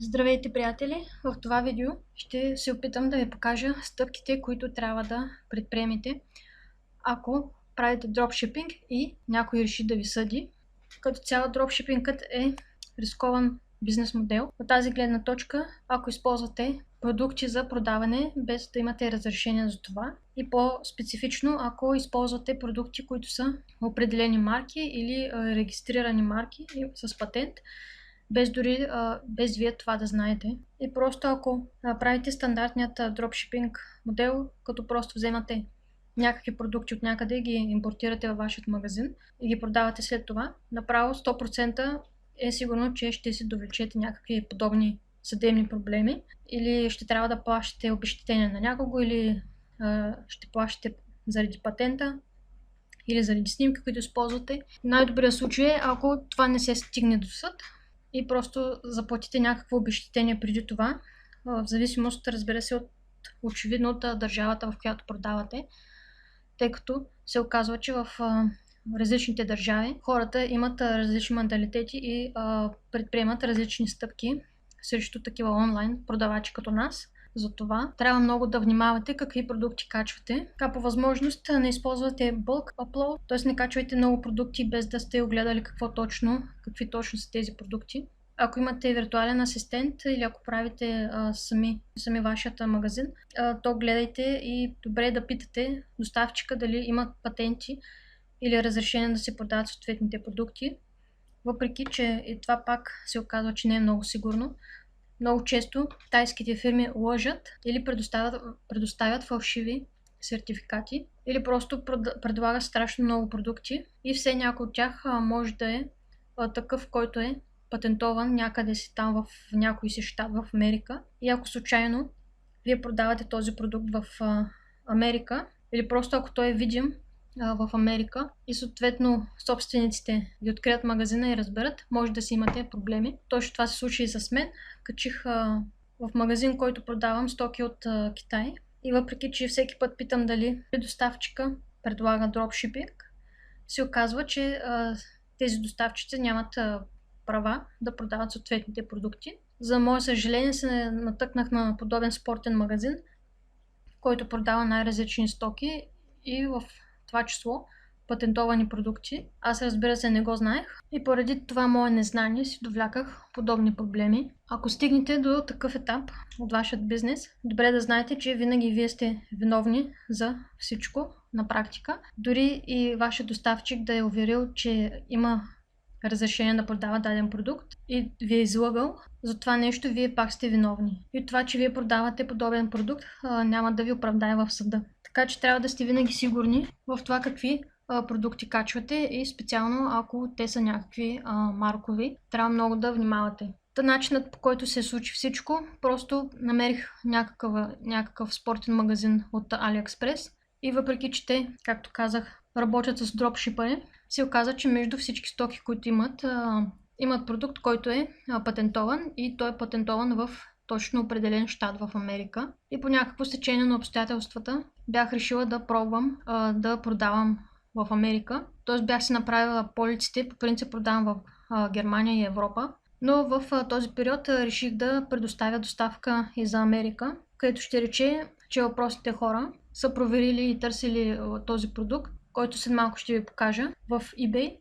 Здравейте, приятели! В това видео ще се опитам да ви покажа стъпките, които трябва да предприемете, ако правите дропшипинг и някой реши да ви съди. Като цяло дропшипингът е рискован бизнес модел. От тази гледна точка, ако използвате продукти за продаване без да имате разрешение за това, и по-специфично, ако използвате продукти, които са определени марки или регистрирани марки с патент, без вие това да знаете. И просто ако правите стандартният дропшипинг модел, като просто вземате някакви продукти от някъде и ги импортирате във вашия магазин и ги продавате след това, направо 100% е сигурно, че ще си довлечете някакви подобни съдебни проблеми или ще трябва да плащате обезщетение на някого или ще плащате заради патента или заради снимки, които използвате. Най-добрият случай е, ако това не се стигне до съд и просто заплатите някакво обезщетение преди това, в зависимост, разбира се, очевидно от държавата, в която продавате, тъй като се оказва, че в различните държави хората имат различни менталитети и предприемат различни стъпки срещу такива онлайн продавачи като нас. Затова трябва много да внимавате какви продукти качвате. Така по възможност не използвате bulk upload, т.е. не качвайте много продукти без да сте огледали какви точно са тези продукти. Ако имате виртуален асистент или ако правите сами вашият магазин, то гледайте и добре да питате доставчика дали имат патенти или разрешение да се продават съответните продукти. Въпреки че и това пак се оказва, че не е много сигурно. Много често тайските фирми лъжат или предоставят фалшиви сертификати или просто предлагат страшно много продукти и все някой от тях може да е такъв, който е патентован някъде си там в някой си щат в Америка. И ако случайно вие продавате този продукт в Америка или просто ако той е видим в Америка и съответно собствениците ви открият магазина и разберат, може да си имате проблеми. Точно това се случи и с мен. Качих в магазин, който продавам стоки от Китай и въпреки че всеки път питам дали доставчика предлага дропшипинг, се оказва, че тези доставчици нямат права да продават съответните продукти. За мое съжаление се натъкнах на подобен спортен магазин, който продава най-различни стоки и в това число патентовани продукти. Аз, разбира се, не го знаех и поради това мое незнание си довляках подобни проблеми. Ако стигнете до такъв етап от вашия бизнес, добре да знаете, че винаги вие сте виновни за всичко на практика. Дори и вашия доставчик да е уверил, че има разрешение да продава даден продукт и ви е излъгал, за това нещо вие пак сте виновни. И това, че вие продавате подобен продукт, няма да ви оправдае в съда. Така че трябва да сте винаги сигурни в това какви продукти качвате и специално ако те са някакви маркови, трябва много да внимавате. Начинът, по който се случи всичко, просто намерих някакъв спортен магазин от AliExpress и въпреки че те, както казах, работят с дропшипъри, се оказа, че между всички стоки, които имат продукт, който е патентован и той е патентован в точно определен щат в Америка. И по някакво стечение на обстоятелствата бях решила да пробвам да продавам в Америка. Т.е. бях си направила полиците, по принцип продавам в Германия и Европа. Но в този период реших да предоставя доставка и за Америка, където ще рече, че въпросните хора са проверили и търсили този продукт, който след малко ще ви покажа в eBay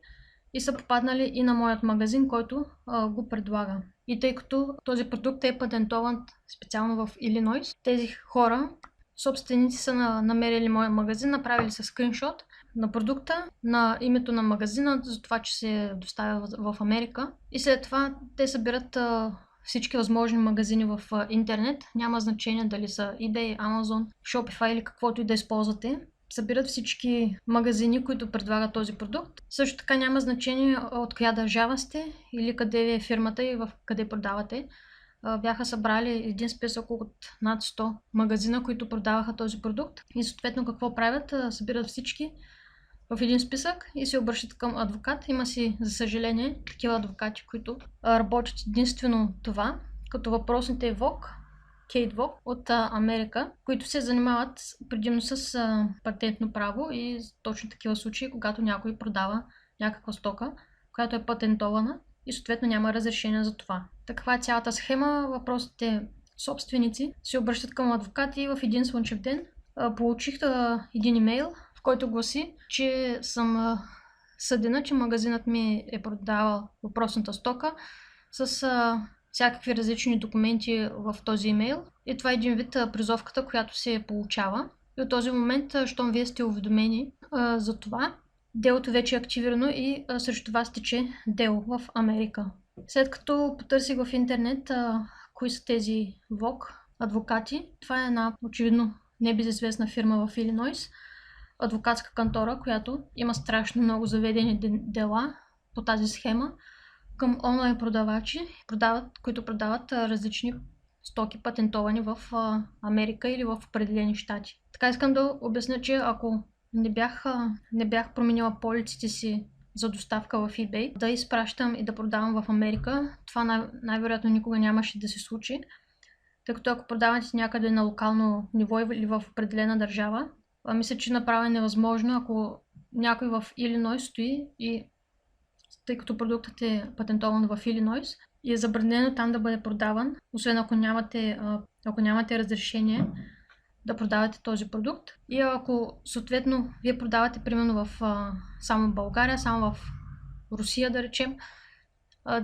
и са попаднали и на моят магазин, който го предлага. И тъй като този продукт е патентован специално в Илинойс, тези хора, собственици са намерили моя магазин, направили са скриншот на продукта, на името на магазина, за това, че се доставя в Америка. И след това те събират всички възможни магазини в интернет. Няма значение дали са eBay, Amazon, Shopify или каквото и да използвате. Събират всички магазини, които предлагат този продукт. Също така няма значение от коя държава сте или къде ви е фирмата и в къде продавате. Бяха събрали един списък от над 100 магазина, които продаваха този продукт. И съответно какво правят? Събират всички в един списък и се обръщат към адвокат. Има си, за съжаление, такива адвокати, които работят единствено това, като въпросните Кейт Вог от Америка, които се занимават предимно с патентно право и точно такива случаи, когато някой продава някаква стока, която е патентована и съответно няма разрешение за това. Каква е цялата схема? Въпросите собственици се обръщат към адвокати и в един слънчев ден получих един имейл, в който гласи, че съм съдена, че магазинът ми е продавал въпросната стока с всякакви различни документи в този имейл. И това е един вид призовката, която се получава. И от този момент, щом вие сте уведомени за това, делото вече е активирано и срещу вас тече дело в Америка. След като потърсих в интернет кои са тези ВОК адвокати, това е една очевидно небезизвестна фирма в Илинойс, адвокатска кантора, която има страшно много заведени дела по тази схема към онлайн продавачи, които продават различни стоки, патентовани в Америка или в определени щати. Така искам да обясня, че ако не бях променила полиците си за доставка в eBay, да изпращам и да продавам в Америка, това най-вероятно никога нямаше да се случи, тъй като ако продавате някъде на локално ниво или в определена държава, мисля, че направо е невъзможно, ако някой в Илинойс стои и тъй като продуктът е патентован в Илинойс и е забранено там да бъде продаван, освен ако нямате разрешение да продавате този продукт. И ако съответно вие продавате примерно само в България, само в Русия да речем,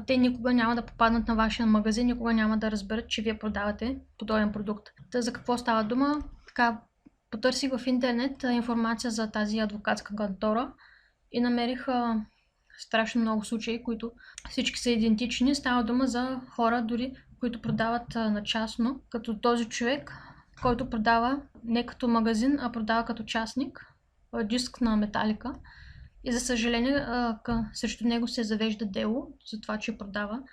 те никога няма да попаднат на вашия магазин, никога няма да разберат, че вие продавате подобен продукт. Та за какво става дума? Така, потърсих в интернет информация за тази адвокатска кантора и намерих страшно много случаи, които всички са идентични. Става дума за хора, дори които продават на частно, като този човек, който продава не като магазин, а продава като частник диск на Металика. И за съжаление, срещу него се завежда дело за това, че продава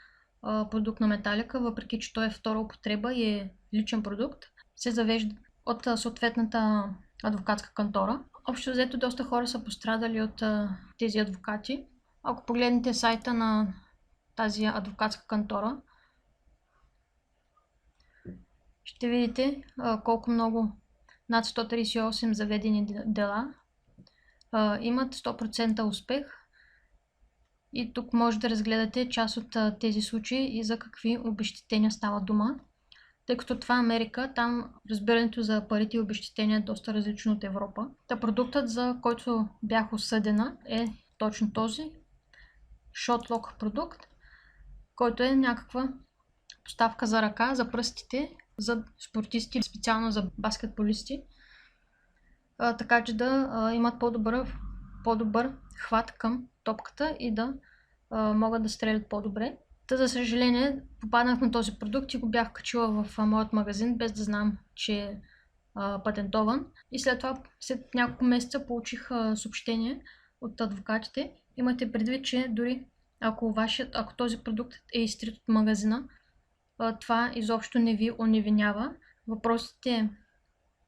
продукт на Металика, въпреки че той е втора употреба и е личен продукт, се завежда от съответната адвокатска кантора. Общо взето доста хора са пострадали от тези адвокати. Ако погледнете сайта на тази адвокатска кантора, ще видите колко много над 138 заведени дела имат 100% успех. И тук може да разгледате част от тези случаи и за какви обезщетения става дума. Тъй като това е Америка, там разбирането за парите и обезщетения е доста различно от Европа. Та продуктът, за който бях осъдена, е точно този ShotLock продукт, който е някаква поставка за ръка, за пръстите, за спортисти, специално за баскетболисти, така че да имат по-добър хват към топката и да могат да стрелят по-добре. Та за съжаление попаднах на този продукт и го бях качила в моят магазин, без да знам, че е патентован. И след това, след няколко месеца получих съобщение от адвокатите. Имайте предвид, че дори ако този продукт е изтрит от магазина, това изобщо не ви оневинява. Въпросите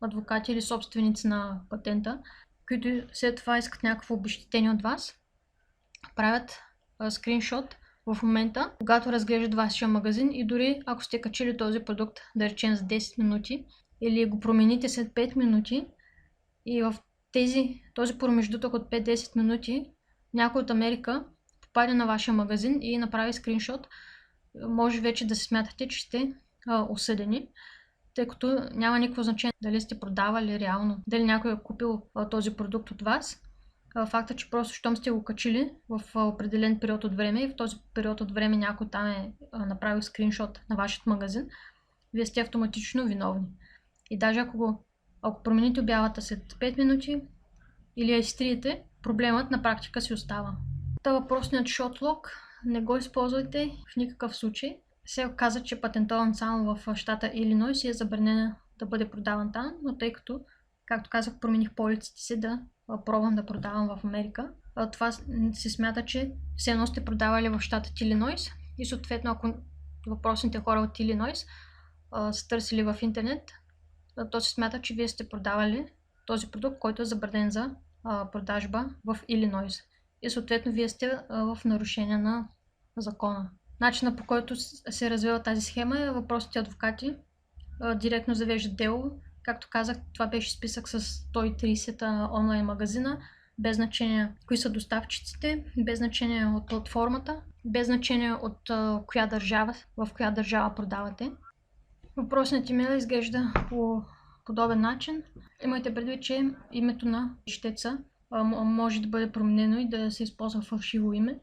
адвокати или собственици на патента, които след това искат някакво обезщетение от вас, правят скриншот в момента, когато разглеждат вашия магазин и дори ако сте качили този продукт, да речем за 10 минути или го промените след 5 минути и в този промеждутък от 5-10 минути някой от Америка попаде на вашия магазин и направи скриншот, може вече да се смятате, че сте осъдени, тъй като няма никакво значение дали сте продавали реално, дали някой е купил този продукт от вас. Факта, че просто щом сте го качили в определен период от време и в този период от време някой там е направил скриншот на вашия магазин, вие сте автоматично виновни. И даже ако промените обявата след 5 минути или я изтриете, проблемът на практика си остава. Въпросният ShotLock не го използвайте в никакъв случай. Се оказа, че е патентован само в щата Илинойс и е забранено да бъде продаван там, но тъй като, както казах, промених полиците си да пробвам да продавам в Америка. Това се смята, че все едно сте продавали в щата Илинойс и съответно, ако въпросните хора от Илинойс са търсили в интернет, то се смята, че вие сте продавали този продукт, който е забранен за продажба в Илинойс. И съответно вие сте в нарушение на закона. Начинът, по който се развива тази схема е въпросите адвокати директно завеждат дело. Както казах, това беше списък с 130 онлайн магазина. без значение кои са доставчиците, без значение от платформата, без значение от коя държава, в коя държава продавате. Въпросният имейл изглежда по подобен начин. Имайте предвид, че името на ищеца може да бъде променено и да се използва фалшиво име.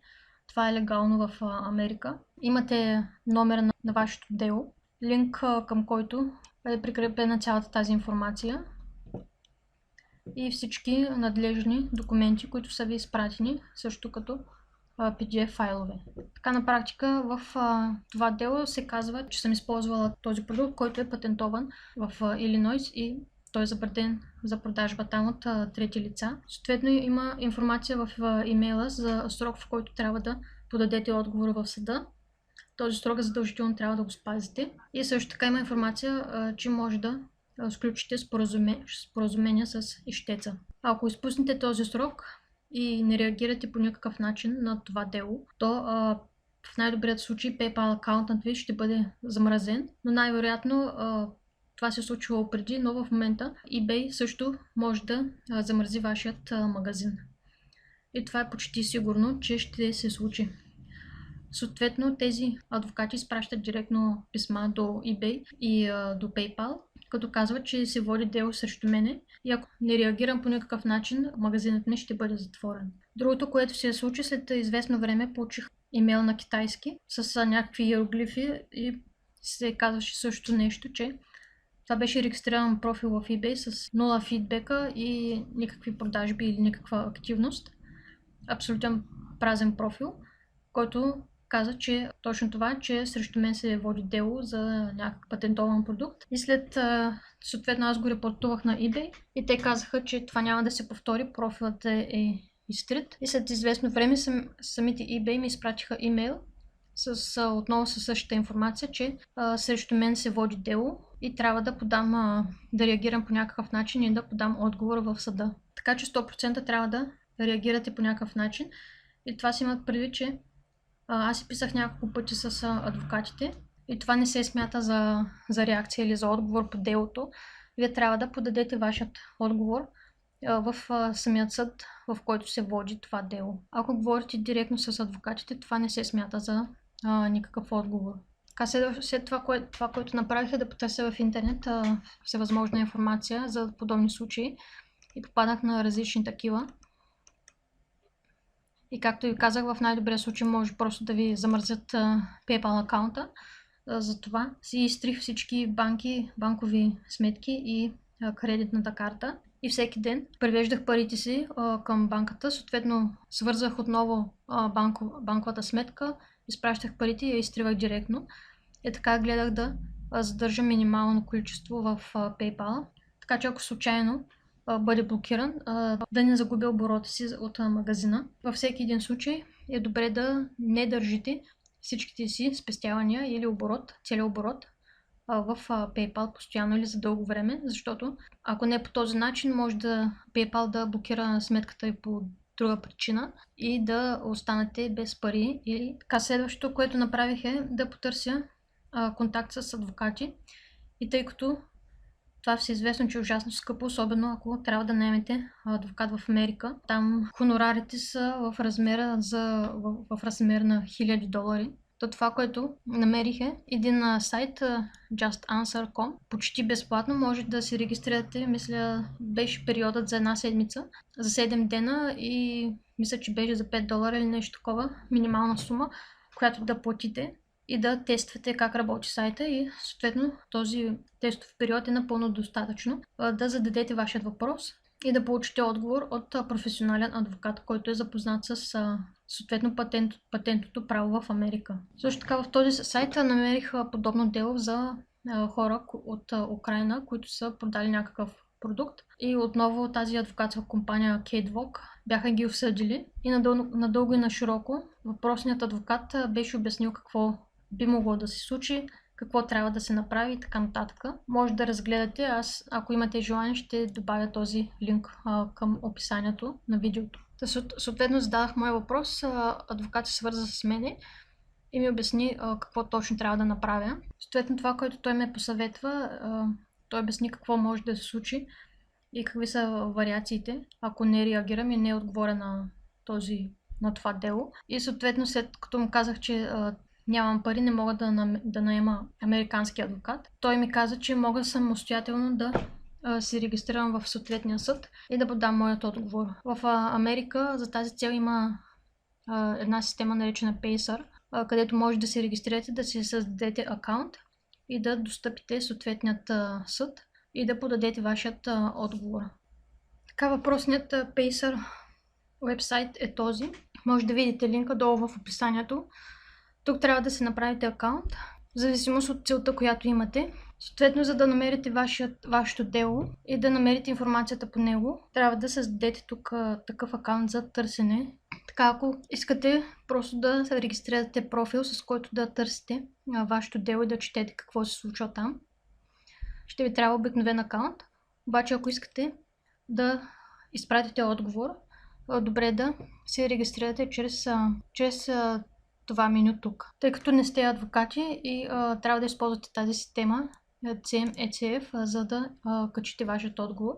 Това е легално в Америка. Имате номера на вашето дело, линк към който е прикрепена цялата тази информация и всички надлежни документи, които са ви изпратени, също като PDF файлове. Така на практика в това дело се казва, че съм използвала този продукт, който е патентован в Илинойс и той е забранен за продажба там от трети лица. Съответно има информация в имейла за срок, в който трябва да подадете отговор в съда. Този срок задължително трябва да го спазите. И също така има информация, че може да сключите споразумения с ищеца. Ако изпуснете този срок и не реагирате по никакъв начин на това дело, то в най-добрият случай PayPal акаунтът ви ще бъде замразен, но най-вероятно това се е случило преди, но в момента eBay също може да замрази вашият магазин. И това е почти сигурно, че ще се случи. Съответно, тези адвокати изпращат директно писма до eBay и до PayPal, като казват, че се води дело срещу мене и ако не реагирам по никакъв начин, магазинът ми ще бъде затворен. Другото, което се случи, след известно време получих имейл на китайски с някакви иероглифи и се казваше също нещо, че това беше регистриран профил в eBay с нула фидбека и никакви продажби или никаква активност. Абсолютен празен профил, който каза, че точно това, че срещу мен се води дело за някакъв патентован продукт. И след съответно аз го репортувах на eBay и те казаха, че това няма да се повтори, профилът е изтрит. И след известно време самите eBay ми изпратиха имейл отново със същата информация, че срещу мен се води дело и трябва да да реагирам по някакъв начин и да подам отговор в съда. Така че 100% трябва да реагирате по някакъв начин. И това си имат предвид, че аз си писах няколко пъти с адвокатите и това не се смята за реакция или за отговор по делото. Вие трябва да подадете вашият отговор в самият съд, в който се води това дело. Ако говорите директно с адвокатите, това не се смята за никакъв отговор. Така след това, което направих е да потърся в интернет всевъзможна информация за подобни случаи и попадах на различни такива. И както ви казах, в най-добрия случай може просто да ви замързят PayPal акаунта. Затова си изтрих всички банкови сметки и кредитната карта. И всеки ден превеждах парите си към банката. Съответно свързах отново банковата сметка, изпращах парите и я изтривах директно. И така гледах да задържам минимално количество в PayPal. Така че ако случайно бъде блокиран, да не загуби оборота си от магазина. Във всеки един случай е добре да не държите всичките си спестявания или целият оборот в PayPal постоянно или за дълго време, защото ако не по този начин, може PayPal да блокира сметката и по друга причина и да останете без пари. Или така, следващото, което направих е да потърся контакт с адвокати и тъй като това е известно, че е ужасно скъпо, особено ако трябва да наемете адвокат в Америка. Там хонорарите са в размер на $1000. Това, което намерих е един сайт justanswer.com. Почти безплатно може да се регистрирате, мисля, беше периодът за една седмица, за 7 дена и мисля, че беше за $5 или нещо такова, минимална сума, която да платите и да тествате как работи сайта и съответно този тестов период е напълно достатъчно да зададете вашият въпрос и да получите отговор от професионален адвокат, който е запознат с съответно патентното право в Америка. Също така в този сайт намерих подобно дело за хора от Украйна, които са продали някакъв продукт и отново тази адвокатска компания Catwalk бяха ги осъдили и надълго и на широко въпросният адвокат беше обяснил какво би могло да се случи, какво трябва да се направи и така нататък. Може да разгледате, ако имате желание, ще добавя този линк към описанието на видеото. Съответно зададах моя въпрос, адвокат се свърза с мене и ми обясни какво точно трябва да направя. Съответно това, което той ме посъветва, той обясни какво може да се случи, и какви са вариациите, ако не реагирам и не отговоря на това дело. И съответно, след като му казах, че нямам пари, не мога да наема американски адвокат, той ми каза, че мога самостоятелно да се регистрирам в съответния съд и да подам моят отговор. В Америка за тази цел има една система, наречена Pacer, където може да се регистрирате, да си създадете акаунт и да достъпите съответният съд и да подадете вашият отговор. Така, въпросният Pacer вебсайт е този. Може да видите линка долу в описанието. Тук трябва да се направите акаунт, в зависимост от целта, която имате. Съответно, за да намерите вашето дело и да намерите информацията по него, трябва да създадете тук такъв акаунт за търсене. Така, ако искате просто да регистрирате профил, с който да търсите вашето дело и да четете какво се случва там, ще ви трябва обикновен акаунт. Обаче, ако искате да изпратите отговор, добре да се регистрирате чрез това меню тук. Тъй като не сте адвокати и трябва да използвате тази система CMECF, за да качите вашият отговор.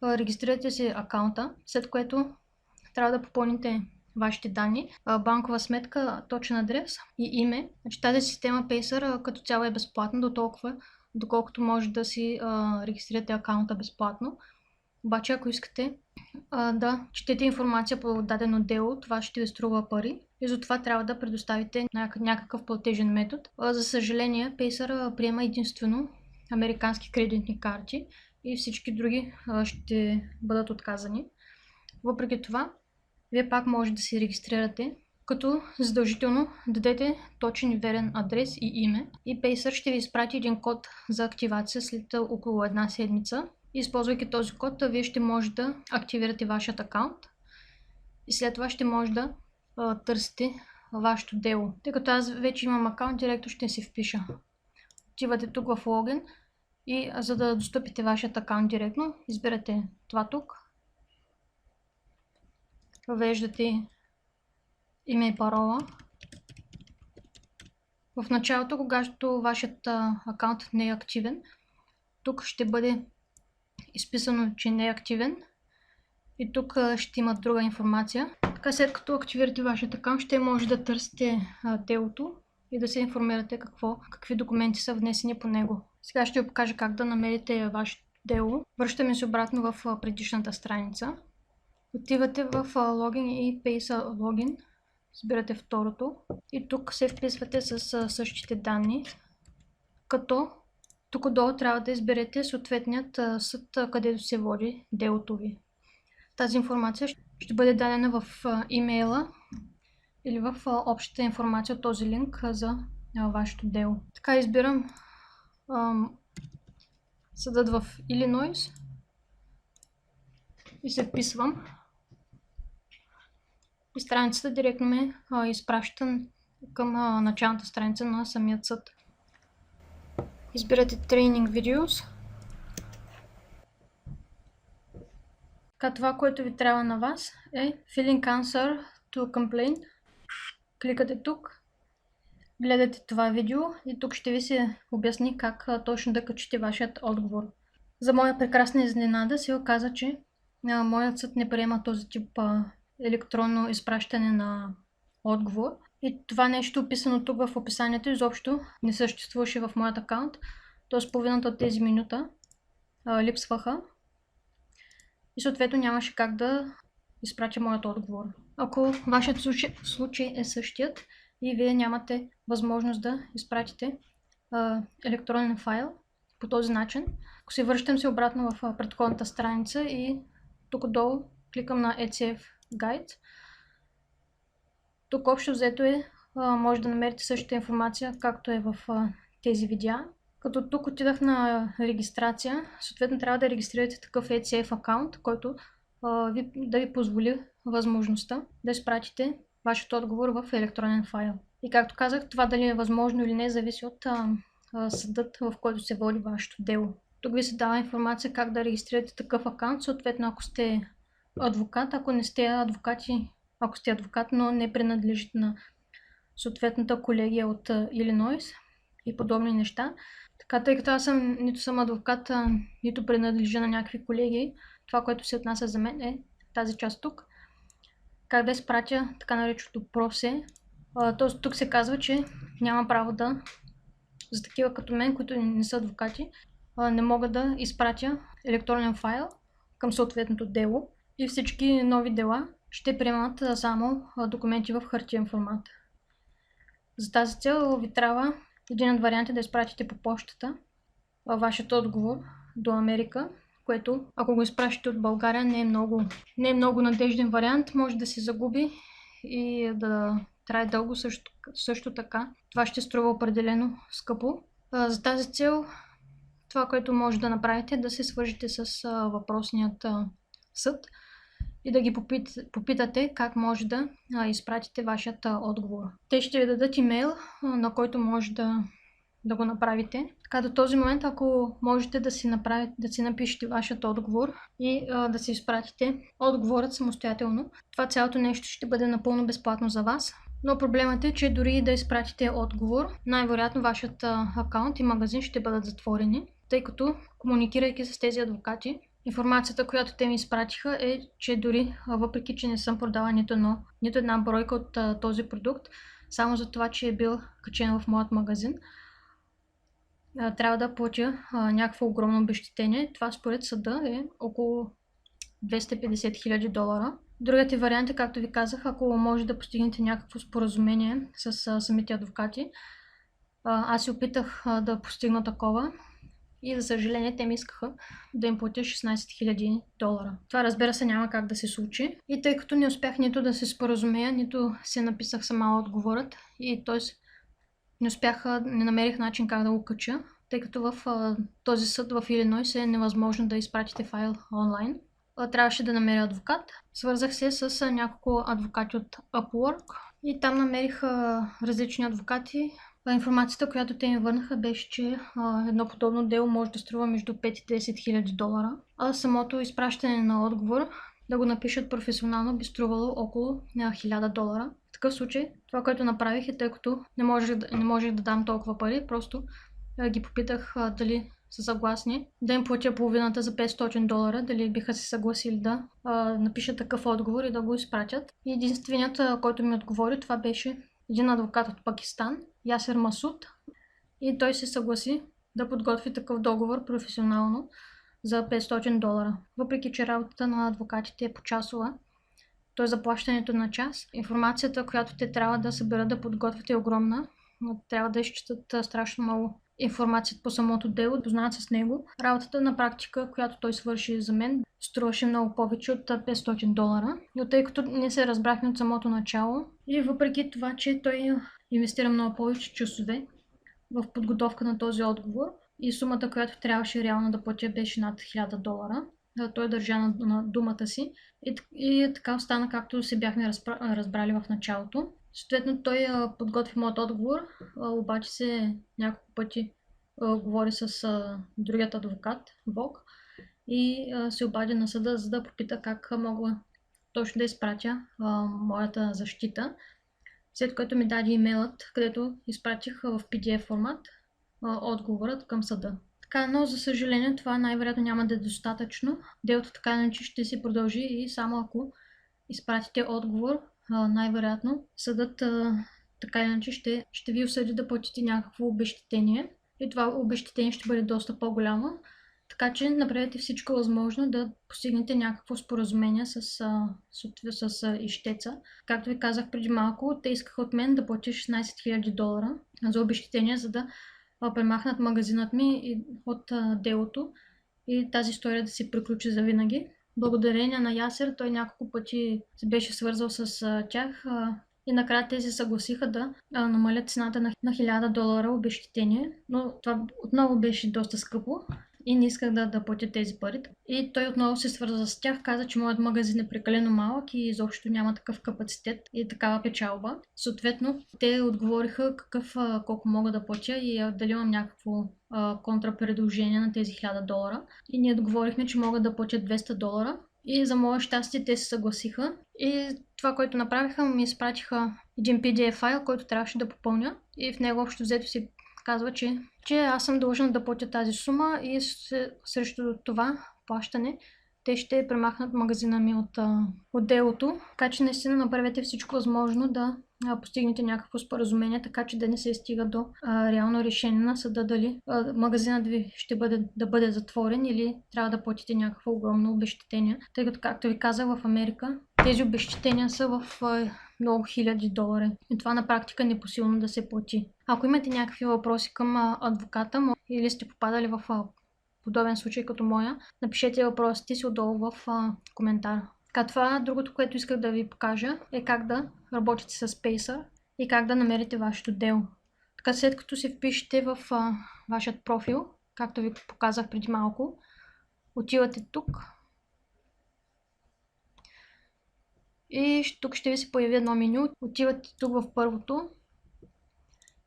Регистрирате си акаунта, след което трябва да попълните вашите данни, банкова сметка, точен адрес и име. Значи, тази система Pacer като цяло е безплатна до толкова, доколкото може да си регистрирате акаунта безплатно. Обаче, ако искате да четете информация по дадено дело, това ще ви струва пари и затова трябва да предоставите някакъв платежен метод. За съжаление, Pacer приема единствено американски кредитни карти и всички други ще бъдат отказани. Въпреки това, вие пак може да се регистрирате, като задължително дадете точен и верен адрес и име и Pacer ще ви изпрати един код за активация след около една седмица. Използвайки този код, вие ще може да активирате вашият акаунт и след това ще може да търсите вашето дело. Тъй като аз вече имам акаунт, директно ще си впиша. Отивате тук в логин и за да достъпите вашият акаунт директно, избирате това тук. Въвеждате име и парола. В началото, когато вашият акаунт не е активен, тук ще бъде изписано, че не е активен и тук ще има друга информация. Така, след като активирате вашия акаунт, ще може да търсите делото и да се информирате какви документи са внесени по него. Сега ще ви покажа как да намерите вашето дело. Връщаме се обратно в предишната страница. Отивате в логин и Pacer логин. Избирате второто и тук се вписвате с същите данни, като тук отдолу трябва да изберете съответният съд, където се води делото ви. Тази информация ще бъде дадена в имейла или в общата информация от този линк за вашето дело. Така, избирам съдът в Илинойс и се вписвам. И страницата директно ме изпраща към началната страница на самият съд. Избирате Training Videos. Така, това, което ви трябва на вас е Filling Answer to Complaint. Кликате тук, гледате това видео и тук ще ви се обясни как точно да качите вашият отговор. За моя прекрасна изненада се оказа, че моят съд не приема този тип електронно изпращане на отговор. И това нещо, описано тук в описанието, изобщо не съществуваше в моят акаунт. Т.е. половината от тези минута липсваха. И съответно нямаше как да изпратя моят отговор. Ако вашият случай е същият и вие нямате възможност да изпратите електронен файл по този начин, ако се връщам се обратно в предходната страница и тук отдолу кликам на ECF Guide, тук общо взето може да намерите същата информация, както е в тези видеа. Като тук отидах на регистрация, съответно трябва да регистрирате такъв ECF акаунт, който да ви позволи възможността да изпратите вашето отговор в електронен файл. И както казах, това дали е възможно или не, зависи от съдът, в който се води вашето дело. Тук ви се дава информация как да регистрирате такъв акаунт, съответно ако сте адвокат, ако не сте адвокати, ако сте адвокат, но не принадлежите на съответната колегия от Илинойс, и подобни неща. Така, тъй като аз нито съм адвокат, нито принадлежа на някакви колеги, това, което се отнася за мен е тази част тук. Как да изпратя така нареченото просе. Тоест тук се казва, че няма право за такива като мен, които не са адвокати, не мога да изпратя електронен файл към съответното дело и всички нови дела ще приемат само документи в хартиен формат. За тази цел ви трябва един от варианти да изпратите по почтата вашият отговор до Америка, което ако го изпращате от България не е много надежден вариант, може да се загуби и да трае дълго също така. Това ще струва определено скъпо. За тази цел това, което може да направите, е да се свържете с въпросният съд и да ги попитате как може да изпратите вашият отговор. Те ще ви дадат имейл, на който може да го направите. Така до този момент, ако можете да си напишете вашият отговор и да си изпратите отговорът самостоятелно, това цялото нещо ще бъде напълно безплатно за вас. Но проблемът е, че дори да изпратите отговор, най-вероятно вашият акаунт и магазин ще бъдат затворени, тъй като комуникирайки с тези адвокати, информацията, която те ми изпратиха е, че дори въпреки, че не съм продала нито една бройка от този продукт, само за това, че е бил качен в моят магазин, трябва да платя някакво огромно обезщетение. Това според съда е около $250,000. Другите варианти, както ви казах, ако може да постигнете някакво споразумение с самите адвокати. Аз се опитах да постигна такова и за съжаление те ми искаха да им платя $16,000. Това разбира се няма как да се случи и тъй като не успях нито да се споразумея, нито се написах сама отговорът и т.е. не намерих начин как да го кача, тъй като в този съд в Илинойс е невъзможно да изпратите файл онлайн. Трябваше да намеря адвокат. Свързах се с няколко адвокати от Upwork и там намерих различни адвокати. Информацията, която те ми върнаха, беше, че едно подобно дело може да струва между $5 и $10,000, а самото изпращане на отговор да го напишат професионално би струвало около $1,000. В такъв случай, това, което направих е, тъй като не можех да дам толкова пари, просто ги попитах дали са съгласни да им платя половината за $500, дали биха се съгласили да напишат такъв отговор и да го изпратят. И единственият, който ми отговори, това беше един адвокат от Пакистан, Ясер Масуд, и той се съгласи да подготви такъв договор професионално за $500. Въпреки че работата на адвокатите е почасова, т.е. заплащането на час, информацията, която те трябва да съберат да подготвят е огромна, но трябва да изчитат страшно много информация по самото дело, познават с него. Работата на практика, която той свърши за мен, струваше много повече от $500. Но тъй като не се разбрахме от самото начало и въпреки това, че той инвестира много повече часове в подготовка на този отговор и сумата, която трябваше реално да платя, беше над $1,000. Той държа на думата си и така остана, както се бяхме разбрали в началото. Съответно, той подготви моят отговор, обаче се няколко пъти говори с другият адвокат, Вог, и се обади на съда, за да попита как мога точно да изпратя моята защита. След което ми даде имейлът, където изпратих в PDF формат отговорът към съда. Така, но за съжаление това най-вероятно няма да е достатъчно. Делото така иначе ще се продължи и само ако изпратите отговор, най-вероятно съдът така иначе ще ви осъди да платите някакво обезщетение и това обезщетение ще бъде доста по-голямо. Така че направете всичко възможно да постигнете някакво споразумение с ищеца. Както ви казах преди малко, те искаха от мен да платя $16,000 за обезщетение, за да премахнат магазинът ми от делото и тази история да се приключи завинаги. Благодарение на Ясер, той няколко пъти се беше свързал с тях и накрая те се съгласиха да намалят цената на $1,000 обезщетение, но това отново беше доста скъпо и не исках да платя тези пари. И той отново се свърза с тях, каза, че моят магазин е прекалено малък и изобщо няма такъв капацитет и такава печалба. Съответно, те отговориха колко мога да платя и дали имам някакво контрапредложение на тези $1,000. И ние договорихме, че мога да платя $200. И за мое щастие те се съгласиха. И това, което направиха, ми изпратиха един PDF файл, който трябваше да попълня. И в него общо взето си казва, че аз съм длъжна да платя тази сума и срещу това плащане те ще премахнат магазина ми от делото. Така че наистина направете всичко възможно да постигнете някакво споразумение, така че да не се стига до реално решение на съда дали магазинът ви ще бъде затворен или трябва да платите някакво огромно обезщетение. Тъй като, както ви казах, в Америка тези обезщетения са в много хиляди долари. И това на практика е непосилно да се плати. Ако имате някакви въпроси към адвоката или сте попадали в подобен случай като моя, напишете въпросите си отдолу в коментар. Това другото, което исках да ви покажа, е как да работите с Pacer и как да намерите вашето дело. Така, след като се впишете в вашият профил, както ви показах преди малко, отивате тук и тук ще ви се появи едно меню. Отивате тук в първото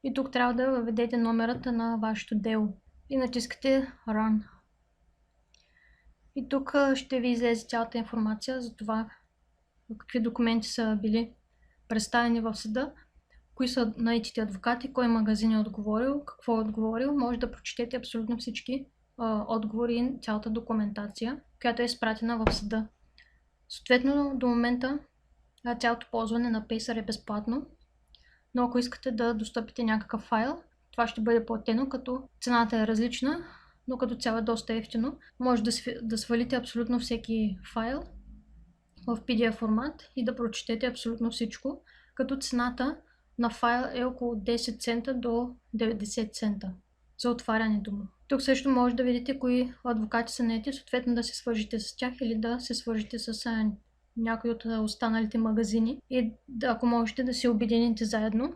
и тук трябва да въведете номерата на вашето дело и натискате Run. И тук ще ви излезе цялата информация за това какви документи са били представени в съда, кои са наетите адвокати, кой магазин е отговорил, какво е отговорил. Може да прочетете абсолютно всички отговори и цялата документация, която е изпратена в съда. Съответно, до момента цялото ползване на Pacer е безплатно, но ако искате да достъпите някакъв файл, това ще бъде платено, като цената е различна, но като цяло е доста ефтино. Може да свалите абсолютно всеки файл в PDF формат и да прочетете абсолютно всичко, като цената на файл е около 10 цента до 90 цента за отварянето му. Тук също може да видите кои адвокати са наети, съответно да се свържите с тях или да се свържите с някои от останалите магазини и ако можете да се обедините заедно.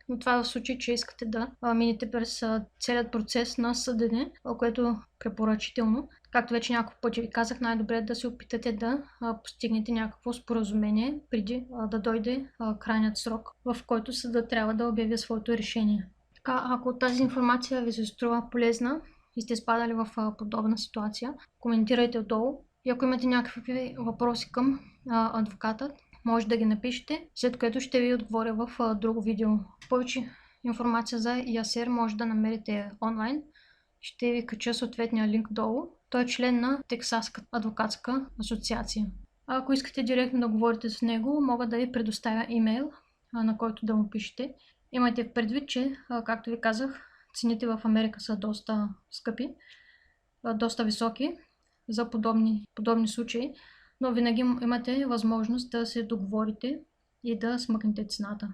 Но това е в случай, че искате да минете през целият процес на съдене, което е препоръчително. Както вече няколко пъти ви казах, най-добре е да се опитате да постигнете някакво споразумение преди да дойде крайният срок, в който съдът трябва да обяви своето решение. Така, ако тази информация ви се струва полезна и сте спадали в подобна ситуация, коментирайте отдолу. И ако имате някакви въпроси към адвоката, може да ги напишете, след което ще ви отговоря в друго видео. Повече информация за Ясер може да намерите онлайн. Ще ви кача съответния линк долу. Той е член на Тексаска адвокатска асоциация. Ако искате директно да говорите с него, мога да ви предоставя имейл, на който да му пишете. Имайте предвид, че, както ви казах, цените в Америка са доста скъпи, доста високи за подобни случаи, но винаги имате възможност да се договорите и да смъкнете цената.